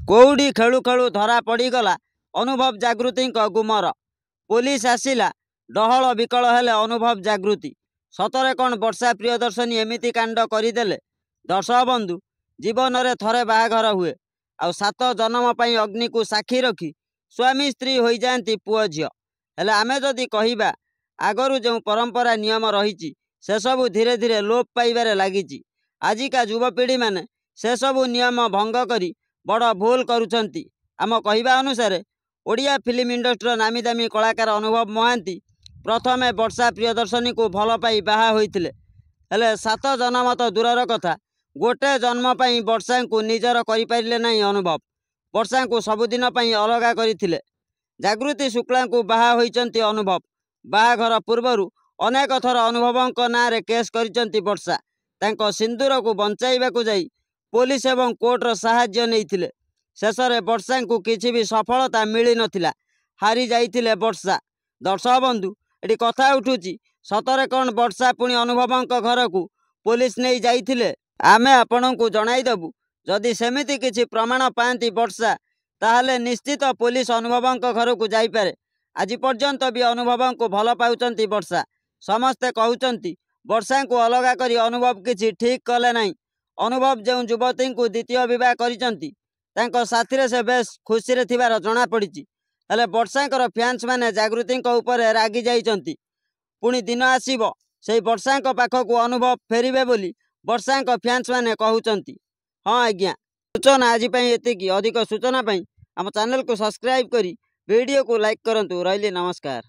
कौड़ी खेलु खेलु धरा पड़गला अनुभव जागृति गुमर। पुलिस आसिला डहल विकल हेले अनुभव जागृति। सतरे कौन वर्षा प्रियदर्शनी एमिति कांड करदेले। दर्शक बंधु जीवन में थरे बाहाघर हुए आ 7 जन्म पर अग्नि को साक्षी रखी स्वामी स्त्री हो जाती पुओ झील। हेले आमे जदि कहिबा आगरू जो परंपरा नियम रही से सबू धीरे धीरे लोप पाइबारे लगी। आजिका युवपीढ़ी माने से सबू नियम भंग करी बड़ भूल करुछंती। आम कहवा अनुसार ओडिया फिल्म इंडस्ट्री नामी दामी कलाकार अनुभव महांती प्रथमे वर्षा प्रियदर्शनी को भल पाई बाहा होइथिले। हेले 7 जन्म तो दूरर कथा गोटे जन्म पाई वर्षा को निजर करि पारिले नहीं। अनुभव वर्षा को सबुदिन पाई अलगा करथिले। जागृति शुक्ला को बाहा होइचंती अनुभव। बाहाघर पूर्वरु अनेक थर अनुभवंक नारे केस करिचंती वर्षा। तांको सिंदूर को बंचाइबाकू जाई पुलिस एवं कोर्टर साहाय्य नैथिले। शेषरे वर्षा को किछि भी सफलता मिली नथिला, हारी जाइथिले वर्षा। दर्शक बंधु एटी कथा उठुची सतरे कौन वर्षा पुणी अनुभवंक घर को पुलिस नहीं जाइथिले। आमे आपनकू जणाइदेबु जदि सेमिति किछि प्रमाण पाती वर्षा ताहले निश्चित पुलिस अनुभवंक घर को जाइपारे। आज पर्यंत भी अनुभव को भल पाउचंती वर्षा। समस्ते कहउचंती वर्षा को अलगा करी अनुभव किछि ठीक कले नहीं। अनुभव जो युवती को द्वितीय विवाह करिचंती तांको साथीरे से बेस खुशी रे थिबार जणा पड़िची। हेले वर्षांकर फैंस माने जागृति उपरे रागी जाइचंती। पुणी दिन आसीबो सेई वर्षांक पाखकू अनुभव फेरिबे बोली वर्षांक फैंस माने कहउचंती। हाँ आज्ञा सूचना आज एतिकी। अधिक सूचना आम चैनल को सब्सक्राइब करी वीडियो को लाइक करंतु। रहिली नमस्कार।